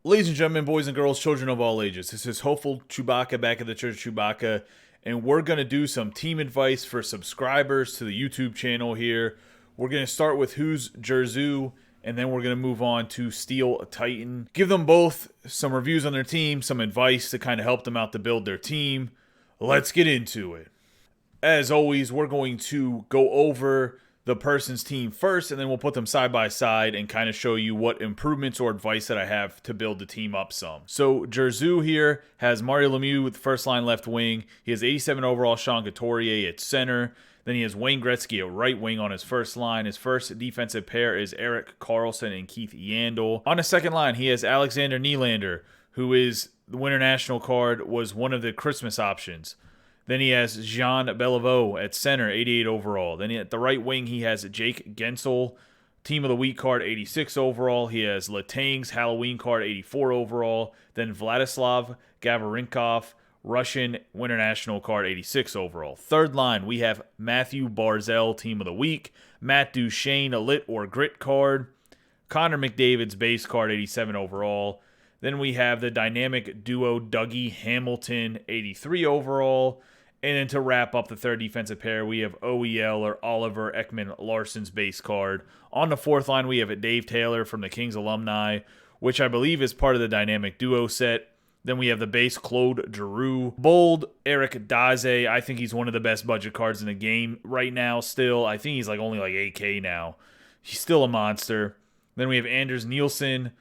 Ladies and gentlemen, boys and girls, children of all ages, this is Hopeful Chewbacca back at the Church of Chewbacca, and we're going to do some team advice for subscribers to the YouTube channel here. We're going to start with who's Jerzu, and then we're going to move on to Steeltiitan. Give them both some reviews on their team, some advice to kind of help them out to build their team. Let's get into it. As always, we're going to go over the person's team first, and then we'll put them side by side and kind of show you what improvements or advice that I have to build the team up some. So Jerzu here has Mario Lemieux with first line left wing. He has 87 overall Sean Couturier at center. Then he has Wayne Gretzky at right wing on his first line. His first defensive pair is Erik Karlsson and Keith Yandel. On his second line, he has Alexander Nylander, who is the Winter National card, was one of the Christmas options. Then he has Jean Beliveau at center, 88 overall. Then at the right wing, he has Jake Gensel, Team of the Week card, 86 overall. He has Letang's Halloween card, 84 overall. Then Vladislav Gavrinkov, Russian Winter National card, 86 overall. Third line, we have Matthew Barzal, Team of the Week. Matt Duchene, a Lit or Grit card. Connor McDavid's base card, 87 overall. Then we have the dynamic duo Dougie Hamilton, 83 overall. And then to wrap up the third defensive pair, we have OEL or Oliver Ekman-Larsson's base card. On the fourth line, we have Dave Taylor from the Kings alumni, which I believe is part of the dynamic duo set. Then we have the base Claude Giroux. Bold Eric Daze. I think he's one of the best budget cards in the game right now still. I think he's only 8K now. He's still a monster. Then we have Anders Nielsen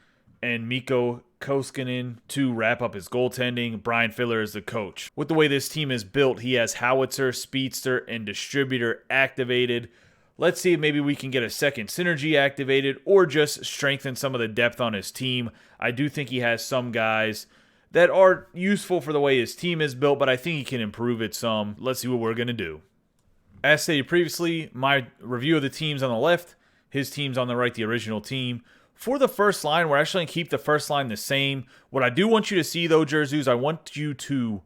and Mikko Koskinen to wrap up his goaltending. Brian Filler is the coach. With the way this team is built, he has Howitzer, Speedster, and Distributor activated. Let's see if maybe we can get a second Synergy activated or just strengthen some of the depth on his team. I do think he has some guys that are useful for the way his team is built, but I think he can improve it some. Let's see what we're going to do. As stated previously, my review of the teams on the left, his team's on the right, the original team. For the first line, we're actually going to keep the first line the same. What I do want you to see, though, Jerzu, is I want you to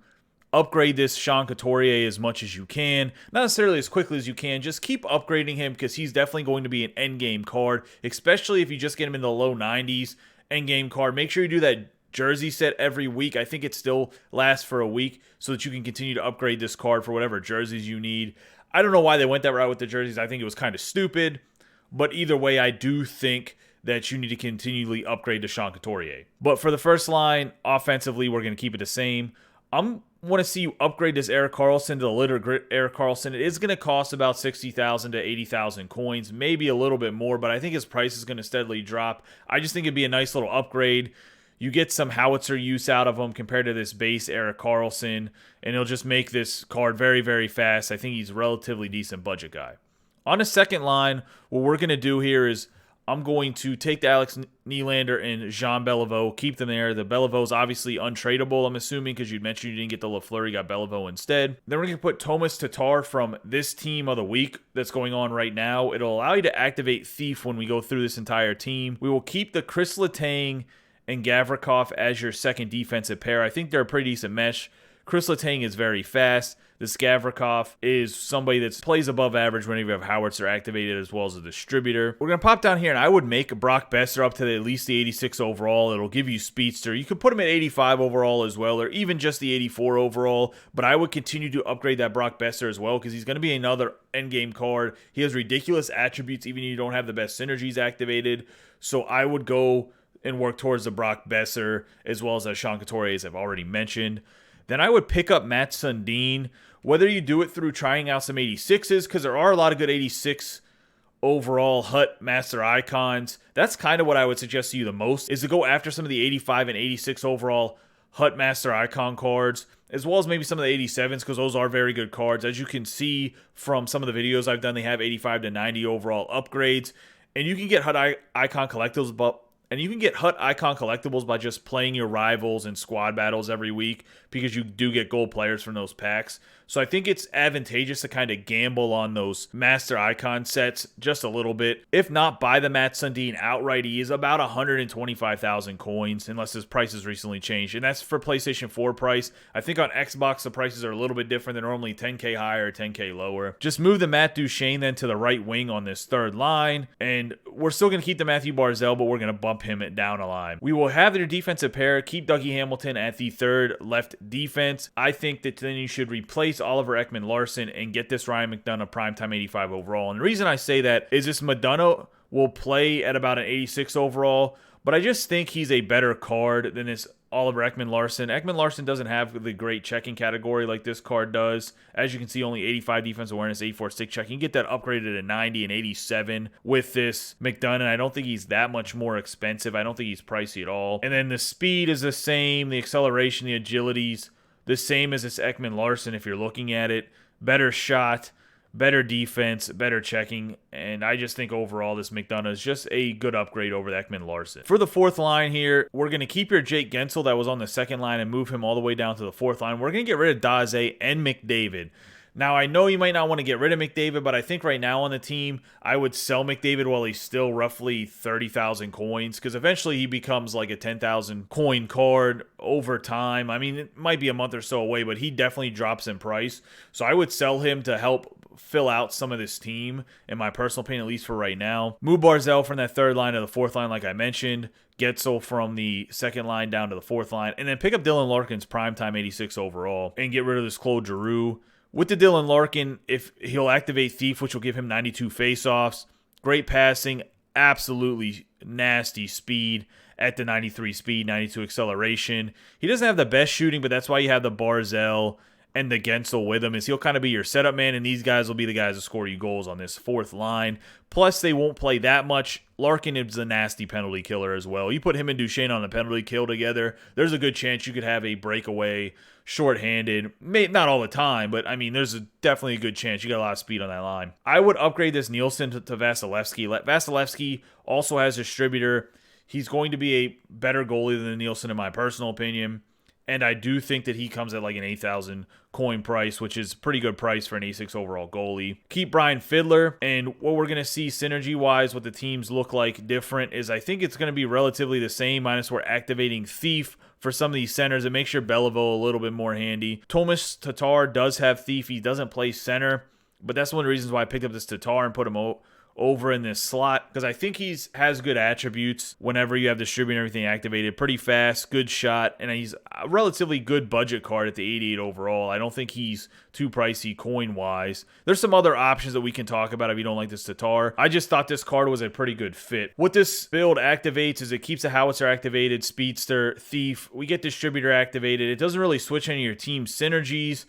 upgrade this Sean Couturier as much as you can. Not necessarily as quickly as you can. Just keep upgrading him because he's definitely going to be an endgame card, especially if you just get him in the low 90s endgame card. Make sure you do that jersey set every week. I think it still lasts for a week so that you can continue to upgrade this card for whatever jerseys you need. I don't know why they went that route with the jerseys. I think it was kind of stupid. But either way, I do think that you need to continually upgrade to Sean Couturier. But for the first line, offensively, we're going to keep it the same. I want to see you upgrade this Erik Karlsson to the Litter Grit Erik Karlsson. It is going to cost about 60,000 to 80,000 coins, maybe a little bit more, but I think his price is going to steadily drop. I just think it'd be a nice little upgrade. You get some howitzer use out of him compared to this base Erik Karlsson, and it'll just make this card very, very fast. I think he's a relatively decent budget guy. On the second line, what we're going to do here is I'm going to take the Alex Nylander and Jean Beliveau, keep them there. The Beliveau is obviously untradeable, I'm assuming, because you mentioned you didn't get the Lafleur, you got Beliveau instead. Then we're going to put Thomas Tatar from this team of the week that's going on right now. It'll allow you to activate Thief when we go through this entire team. We will keep the Chris Letang and Gavrikov as your second defensive pair. I think they're a pretty decent mesh. Chris Letang is very fast. This Gavrikov is somebody that plays above average whenever you have Howitzer activated as well as a distributor. We're going to pop down here, and I would make Brock Besser up to at least the 86 overall. It'll give you Speedster. You could put him at 85 overall as well, or even just the 84 overall, but I would continue to upgrade that Brock Besser as well because he's going to be another endgame card. He has ridiculous attributes even if you don't have the best synergies activated, so I would go and work towards the Brock Besser as well as Sean Couturier, as I've already mentioned. Then I would pick up Matt Sundin, whether you do it through trying out some 86s, because there are a lot of good 86 overall HUT Master Icons. That's kind of what I would suggest to you the most, is to go after some of the 85 and 86 overall HUT Master Icon cards, as well as maybe some of the 87s, because those are very good cards. As you can see from some of the videos I've done, they have 85 to 90 overall upgrades, and you can get HUT Icon collectibles, by just playing your rivals in squad battles every week because you do get gold players from those packs. So I think it's advantageous to kind of gamble on those Master Icon sets just a little bit. If not, buy the Matt Sundin outright. He is about 125,000 coins, unless his price has recently changed. And that's for PlayStation 4 price. I think on Xbox, the prices are a little bit different. They're normally 10K higher or 10K lower. Just move the Matt Duchene then to the right wing on this third line. And we're still going to keep the Matthew Barzal, but we're going to bump him down a line. We will have their defensive pair. Keep Dougie Hamilton at the third left defense. I think that then you should replace Oliver Ekman-Larsson and get this Ryan McDonough primetime 85 overall. And the reason I say that is this McDonough will play at about an 86 overall, but I just think he's a better card than this Oliver Ekman-Larsson. Ekman-Larsson doesn't have the great checking category like this card does. As you can see, only 85 defense awareness, 84 stick check. You can get that upgraded to 90 and 87 with this McDonough. I don't think he's that much more expensive. I don't think he's pricey at all. And then the speed is the same. The acceleration, the agility's the same as this Ekman-Larsson if you're looking at it. Better shot, better defense, better checking, and I just think overall this McDonough is just a good upgrade over the Ekman-Larsson. For the fourth line here, we're going to keep your Jake Gensel that was on the second line and move him all the way down to the fourth line. We're going to get rid of Daze and McDavid. Now, I know you might not want to get rid of McDavid, but I think right now on the team, I would sell McDavid while he's still roughly 30,000 coins, because eventually he becomes like a 10,000 coin card over time. I mean, it might be a month or so away, but he definitely drops in price. So I would sell him to help fill out some of this team, in my personal opinion, at least for right now. Move Barzal from that third line to the fourth line, like I mentioned. Getzel from the second line down to the fourth line. And then pick up Dylan Larkin's primetime 86 overall and get rid of this Claude Giroux. With the Dylan Larkin, if he'll activate Thief, which will give him 92 faceoffs, great passing, absolutely nasty speed at the 93 speed, 92 acceleration. He doesn't have the best shooting, but that's why you have the Barzal and the Gensel with him, is he'll kind of be your setup man, and these guys will be the guys that score you goals on this fourth line. Plus, they won't play that much. Larkin is a nasty penalty killer as well. You put him and Duchene on a penalty kill together, there's a good chance you could have a breakaway shorthanded. Not all the time, but I mean, there's definitely a good chance. You got a lot of speed on that line. I would upgrade this Nielsen to Vasilevsky. Vasilevsky also has distributor. He's going to be a better goalie than Nielsen in my personal opinion. And I do think that he comes at like an 8,000 coin price, which is a pretty good price for an 86 overall goalie. Keep Brian Fiddler, and what we're going to see synergy-wise, what the teams look like different is I think it's going to be relatively the same, minus we're activating Thief for some of these centers. It makes your Beliveau a little bit more handy. Tomas Tatar does have Thief. He doesn't play center, but that's one of the reasons why I picked up this Tatar and put him over in this slot, because I think has good attributes whenever you have distribute and everything activated. Pretty fast, good shot, and he's a relatively good budget card at the 88 overall. I don't think he's too pricey coin-wise. There's some other options that we can talk about if you don't like this Tatar. I just thought this card was a pretty good fit. What this build activates is it keeps the Howitzer activated, Speedster, Thief. We get Distributor activated. It doesn't really switch any of your team synergies.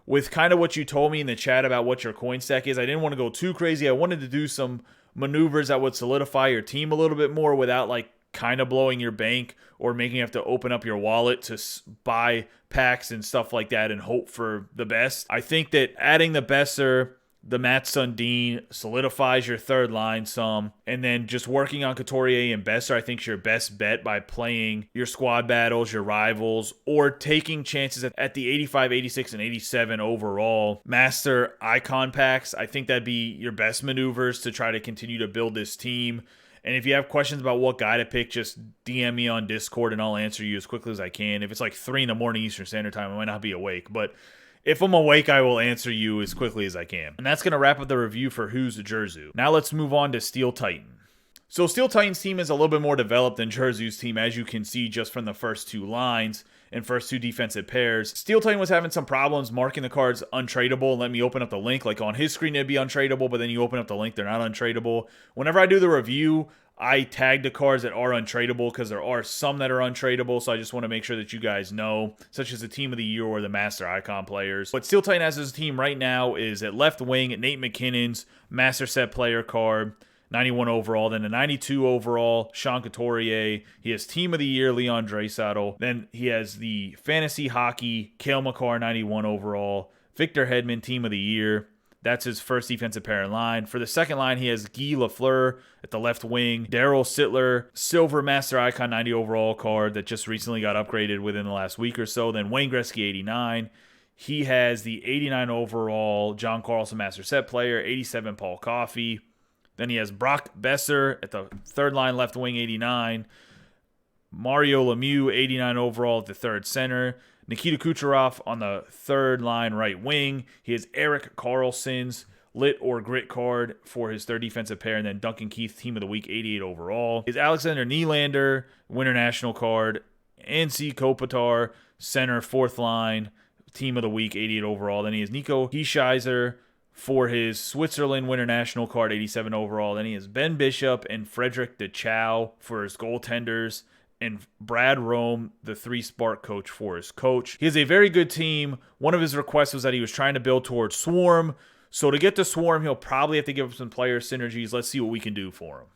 With kind of what you told me in the chat about what your coin stack is, I didn't want to go too crazy. I wanted to do some maneuvers that would solidify your team a little bit more without like kind of blowing your bank or making you have to open up your wallet to buy packs and stuff like that and hope for the best. I think that adding the Besser, the Matt Sundin solidifies your third line some, and then just working on Couturier and Besser I think is your best bet by playing your squad battles, your rivals, or taking chances at the 85, 86, and 87 overall Master Icon packs. I think that'd be your best maneuvers to try to continue to build this team. And if you have questions about what guy to pick, just DM me on Discord and I'll answer you as quickly as I can. If it's like 3 in the morning Eastern Standard Time, I might not be awake, but if I'm awake, I will answer you as quickly as I can. And that's going to wrap up the review for Who's Jerzu. Now let's move on to Steeltiitan. So Steeltiitan's team is a little bit more developed than Jerzu's team, as you can see just from the first two lines and first two defensive pairs. Steeltiitan was having some problems marking the cards untradeable. Let me open up the link. Like on his screen, it'd be untradeable, but then you open up the link, they're not untradeable. Whenever I do the review, I tag the cards that are untradeable because there are some that are untradeable, so I just want to make sure that you guys know, such as the Team of the Year or the Master Icon players. What Steeltiitan has as a team right now is at left wing, Nate McKinnon's Master Set player card, 91 overall. Then a 92 overall, Sean Couturier. He has Team of the Year, Leon Draisaitl. Then he has the Fantasy Hockey, Cale Makar, 91 overall. Victor Hedman, Team of the Year. That's his first defensive pair in line. For the second line, he has Guy Lafleur at the left wing. Daryl Sittler, Silver Master Icon 90 overall card that just recently got upgraded within the last week or so. Then Wayne Gretzky 89. He has the 89 overall John Carlson Master Set Player, 87 Paul Coffey. Then he has Brock Besser at the third line left wing, 89. Mario Lemieux, 89 overall at the third center. Nikita Kucherov on the third line right wing. He has Erik Karlsson's lit or grit card for his third defensive pair. And then Duncan Keith, Team of the Week, 88 overall. His Alexander Nylander, Winter National card. NC Kopitar, center, fourth line, Team of the Week, 88 overall. Then he has Nico Heischizer for his Switzerland Winter National card, 87 overall. Then he has Ben Bishop and Frederick DeChow for his goaltenders, and Brad Rome, the 3-Spark coach, for his coach. He has a very good team. One of his requests was that he was trying to build towards Swarm. So to get to Swarm, he'll probably have to give up some player synergies. Let's see what we can do for him.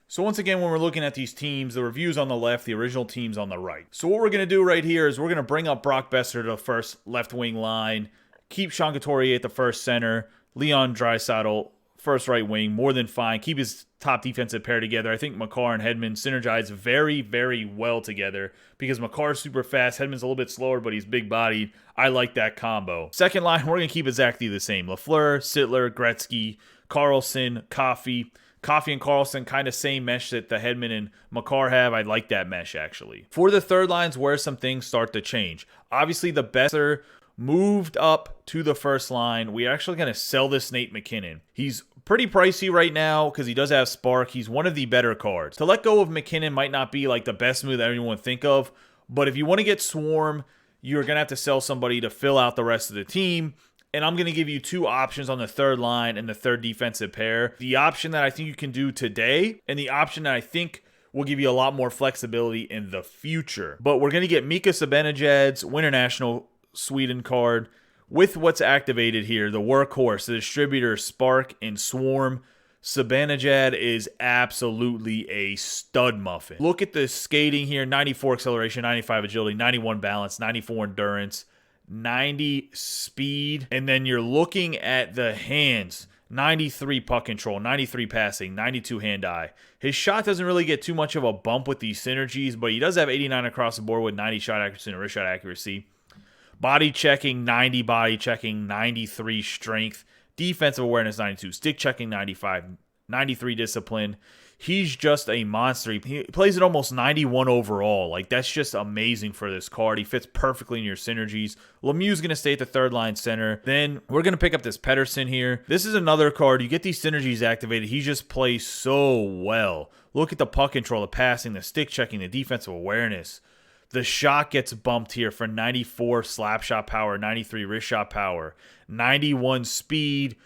So once again, when we're looking at these teams, the review's on the left, the original team's on the right. So what we're going to do right here is we're going to bring up Brock Besser to the first left wing line, keep Sean Couturier at the first center, Leon Draisaitl first right wing, more than fine. Keep his top defensive pair together. I think Makar and Hedman synergize very, very well together because Makar's super fast. Hedman's a little bit slower, but he's big-bodied. I like that combo. Second line, we're going to keep exactly the same. Lafleur, Sittler, Gretzky, Carlson, Coffey. Coffey and Karlsson, kind of same mesh that the Hedman and Makar have. I like that mesh, actually. For the third lines, where some things start to change. Obviously, the Besser moved up to the first line. We're actually going to sell this Nate McKinnon. He's pretty pricey right now because he does have Spark. He's one of the better cards. To let go of McKinnon might not be like the best move that everyone would think of, but if you want to get Swarm, you're going to have to sell somebody to fill out the rest of the team. And I'm going to give you two options on the third line and the third defensive pair. The option that I think you can do today and the option that I think will give you a lot more flexibility in the future. But we're going to get Mika Zibanejad's Winter National Sweden card with what's activated here, the workhorse, the distributor, Spark, and Swarm. Zibanejad is absolutely a stud muffin. Look at the skating here, 94 acceleration, 95 agility, 91 balance, 94 endurance, 90 speed, and then you're looking at the hands, 93 puck control, 93 passing, 92 hand-eye. His shot doesn't really get too much of a bump with these synergies, but he does have 89 across the board with 90 shot accuracy and wrist shot accuracy. Body checking, 90 body checking, 93 strength, defensive awareness, 92, stick checking, 95, 93 discipline. He's just a monster. He plays at almost 91 overall. Like, that's just amazing for this card. He fits perfectly in your synergies. Lemieux's going to stay at the third line center. Then we're going to pick up this Pettersson here. This is another card. You get these synergies activated. He just plays so well. Look at the puck control, the passing, the stick checking, the defensive awareness. The shot gets bumped here for 94 slap shot power, 93 wrist shot power, 91 speed,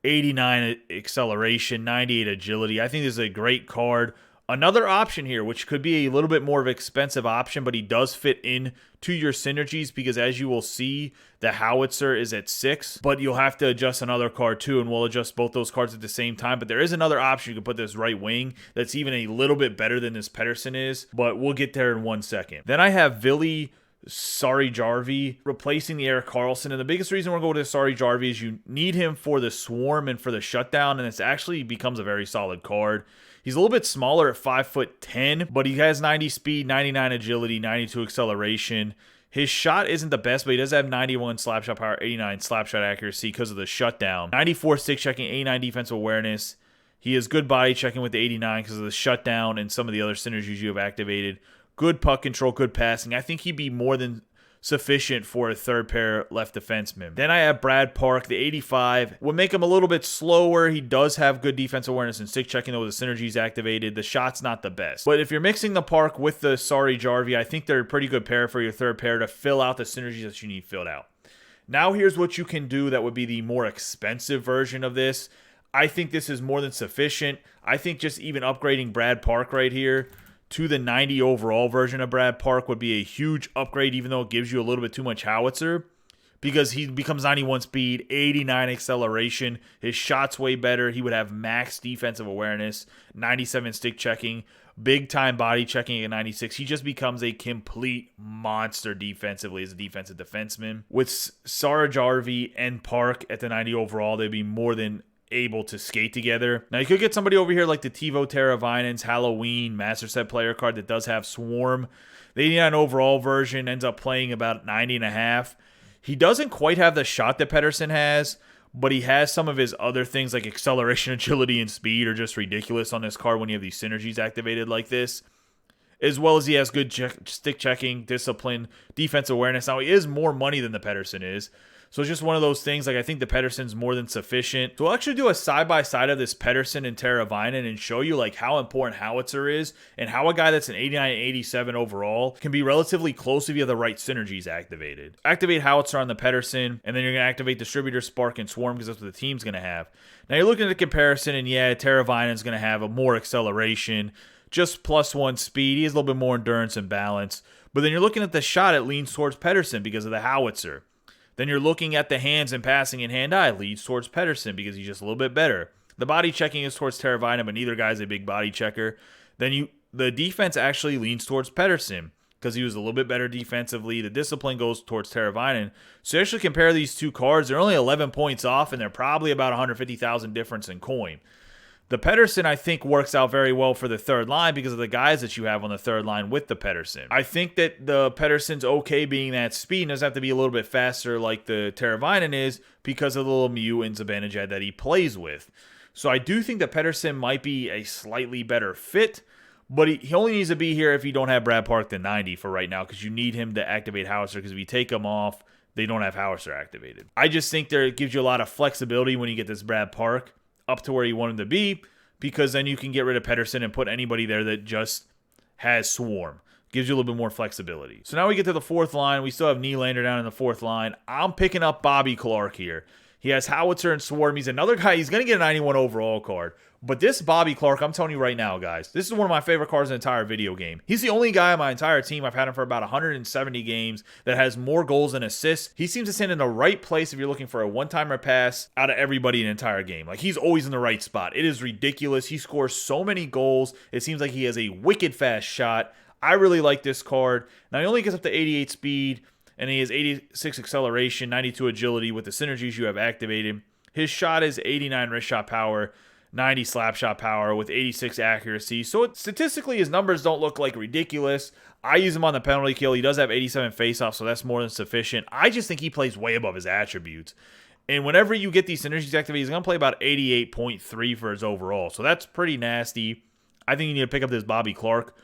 89 acceleration, 98 agility. I think this is a great card. Another option here, which could be a little bit more of an expensive option, but he does fit in to your synergies because, as you will see, the Howitzer is at 6, but you'll have to adjust another card too, and we'll adjust both those cards at the same time. But there is another option. You can put this right wing that's even a little bit better than this Pettersson is, but we'll get there in 1 second. Then I have Ville Saarijarvi replacing the Erik Karlsson, and the biggest reason we're going to Saarijarvi is you need him for the Swarm and for the shutdown, and it actually becomes a very solid card. He's a little bit smaller at 5'10", but he has 90 speed, 99 agility, 92 acceleration. His shot isn't the best, but he does have 91 slap shot power, 89 slap shot accuracy because of the shutdown. 94 stick checking, 89 defensive awareness. He has good body checking with the 89 because of the shutdown and some of the other synergies you have activated. Good puck control, good passing. I think he'd be more than sufficient for a third pair left defenseman. Then I have Brad Park, the 85. Would make him a little bit slower. He does have good defensive awareness and stick checking, though, with the synergies activated. The shot's not the best. But if you're mixing the Park with the Saarijarvi, I think they're a pretty good pair for your third pair to fill out the synergies that you need filled out. Now here's what you can do that would be the more expensive version of this. I think this is more than sufficient. I think just even upgrading Brad Park right here to the 90 overall version of Brad Park would be a huge upgrade, even though it gives you a little bit too much howitzer, because he becomes 91 speed, 89 acceleration. His shot's way better. He would have max defensive awareness, 97 stick checking, big time body checking at 96. He just becomes a complete monster defensively as a defensive defenseman. With Saarijarvi and Park at the 90 overall, they'd be more than able to skate together. Now, you could get somebody over here like the Teuvo Teravainen's Halloween Master Set player card that does have Swarm. The 89 overall version ends up playing about 90.5. He doesn't quite have the shot that Pedersen has, but he has some of his other things like acceleration, agility, and speed are just ridiculous on this card when you have these synergies activated like this. As well as he has good stick checking, discipline, defense awareness. Now, he is more money than the Pedersen is. So it's just one of those things. Like, I think the Pedersen's more than sufficient. So we'll actually do a side-by-side of this Pedersen and Teravainen and show you like how important Howitzer is and how a guy that's an 89 and 87 overall can be relatively close if you have the right synergies activated. Activate Howitzer on the Pedersen, and then you're going to activate Distributor, Spark, and Swarm because that's what the team's going to have. Now you're looking at the comparison, and yeah, Teravainen's going to have a more acceleration, just +1 speed. He has a little bit more endurance and balance. But then you're looking at the shot, it leans towards Pedersen because of the Howitzer. Then you're looking at the hands and passing and hand-eye, leads towards Pedersen because he's just a little bit better. The body checking is towards Teravainen, but neither guy's a big body checker. Then the defense actually leans towards Pedersen because he was a little bit better defensively. The discipline goes towards Teravainen. So you actually compare these two cards. They're only 11 points off, and they're probably about 150,000 difference in coin. The Pedersen, I think, works out very well for the third line because of the guys that you have on the third line with the Pedersen. I think that the Pedersen's okay being that speed. Doesn't have to be a little bit faster like the Teravainen is because of the little Mew and Zibanejad that he plays with. So I do think that Pedersen might be a slightly better fit, but he only needs to be here if you don't have Brad Park to 90 for right now because you need him to activate Howitzer because if you take him off, they don't have Howitzer activated. I just think it gives you a lot of flexibility when you get this Brad Park up to where you want him to be, because then you can get rid of Pedersen and put anybody there that just has Swarm. Gives you a little bit more flexibility. So now we get to the fourth line. We still have Nylander down in the fourth line. I'm picking up Bobby Clark here. He has Howitzer and Swarm. He's another guy. He's going to get a 91 overall card. But this Bobby Clark, I'm telling you right now, guys, this is one of my favorite cards in the entire video game. He's the only guy on my entire team, I've had him for about 170 games, that has more goals than assists. He seems to stand in the right place if you're looking for a one-timer pass out of everybody in the entire game. Like, he's always in the right spot. It is ridiculous. He scores so many goals. It seems like he has a wicked fast shot. I really like this card. Now, he only gets up to 88 speed, and he has 86 acceleration, 92 agility with the synergies you have activated. His shot is 89 wrist shot power, 90 slap shot power with 86 accuracy. So statistically, his numbers don't look like ridiculous. I use him on the penalty kill. He does have 87 faceoffs, so that's more than sufficient. I just think he plays way above his attributes. And whenever you get these synergies activated, he's going to play about 88.3 for his overall. So that's pretty nasty. I think you need to pick up this Bobby Clark.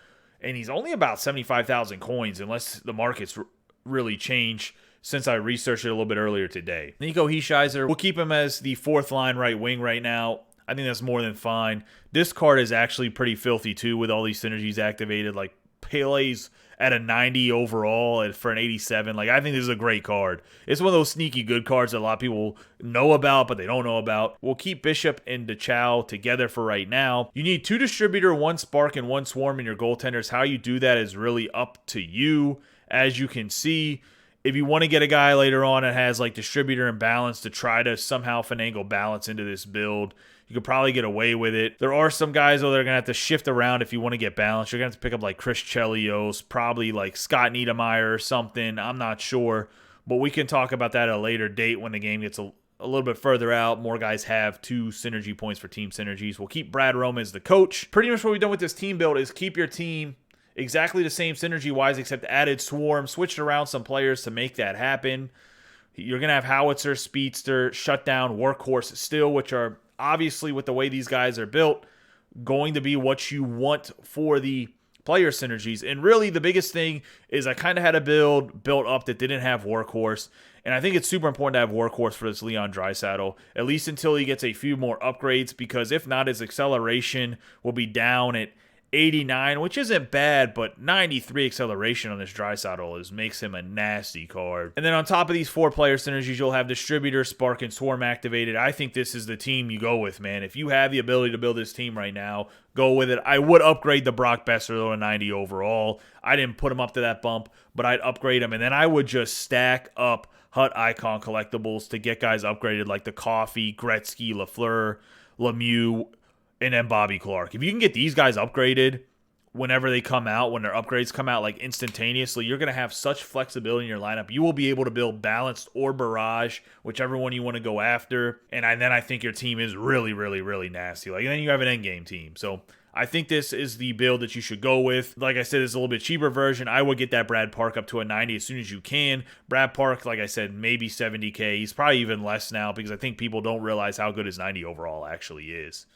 And he's only about 75,000 coins unless the markets really change since I researched it a little bit earlier today. Nico Hischizer, we'll keep him as the fourth line right wing right now. I think that's more than fine. This card is actually pretty filthy too with all these synergies activated. Like, Pele's at a 90 overall for an 87. Like, I think this is a great card. It's one of those sneaky good cards that a lot of people know about, but they don't know about. We'll keep Bishop and DeChow together for right now. You need 2 Distributor, 1 Spark, and 1 Swarm in your goaltenders. How you do that is really up to you. As you can see, if you want to get a guy later on that has like Distributor and Balance to try to somehow finagle balance into this build, you could probably get away with it. There are some guys, though, that are going to have to shift around if you want to get balanced. You're going to have to pick up like Chris Chelios, probably like Scott Niedermayer or something. I'm not sure. But we can talk about that at a later date when the game gets a little bit further out. More guys have 2 synergy points for team synergies. We'll keep Brad Rome as the coach. Pretty much what we've done with this team build is keep your team exactly the same synergy-wise, except added Swarm, switched around some players to make that happen. You're going to have Howitzer, Speedster, Shutdown, Workhorse still, which are obviously, with the way these guys are built, going to be what you want for the player synergies. And really, the biggest thing is I kind of had a build built up that didn't have Workhorse. And I think it's super important to have Workhorse for this Leon Draisaitl, at least until he gets a few more upgrades, because if not, his acceleration will be down at 89, which isn't bad, but 93 acceleration on this Draisaitl makes him a nasty card. And then on top of these 4 player synergies, you'll have Distributor, Spark, and Swarm activated. I think this is the team you go with, man. If you have the ability to build this team right now, go with it. I would upgrade the Brock Besser to a 90 overall. I didn't put him up to that bump, but I'd upgrade him, and then I would just stack up Hut Icon collectibles to get guys upgraded like the Coffee, Gretzky, Lafleur, Lemieux, and then Bobby Clark. If you can get these guys upgraded whenever they come out, when their upgrades come out like instantaneously, you're going to have such flexibility in your lineup. You will be able to build Balanced or Barrage, whichever one you want to go after. And then I think your team is really, really, really nasty. Like, and then you have an endgame team. So I think this is the build that you should go with. Like I said, it's a little bit cheaper version. I would get that Brad Park up to a 90 as soon as you can. Brad Park, like I said, maybe 70K. He's probably even less now because I think people don't realize how good his 90 overall actually is.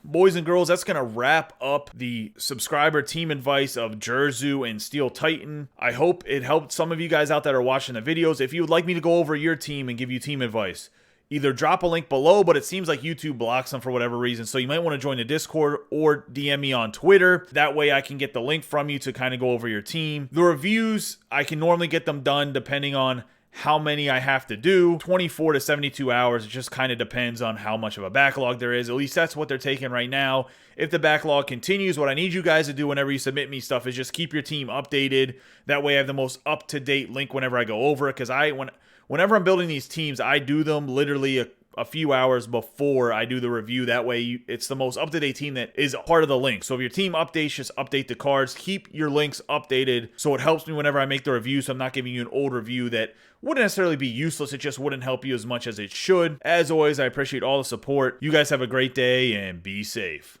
Boys and girls, that's going to wrap up the subscriber team advice of Jerzu and Steeltiitan. I hope it helped some of you guys out that are watching the videos. If you would like me to go over your team and give you team advice, either drop a link below, but it seems like YouTube blocks them for whatever reason, so you might want to join the Discord or DM me on Twitter. That way I can get the link from you to kind of go over your team. The reviews, I can normally get them done depending on how many I have to do. 24 to 72 hours. It just kind of depends on how much of a backlog there is. At least that's what they're taking right now. If the backlog continues, what I need you guys to do whenever you submit me stuff is just keep your team updated. That way I have the most up-to-date link whenever I go over it, because whenever I'm building these teams, I do them literally a few hours before I do the review. That way it's the most up-to-date team that is part of the link. So if your team updates, just update the cards. Keep your links updated so it helps me whenever I make the review, so I'm not giving you an old review that wouldn't necessarily be useless. It just wouldn't help you as much as it should. As always, I appreciate all the support. You guys have a great day and be safe.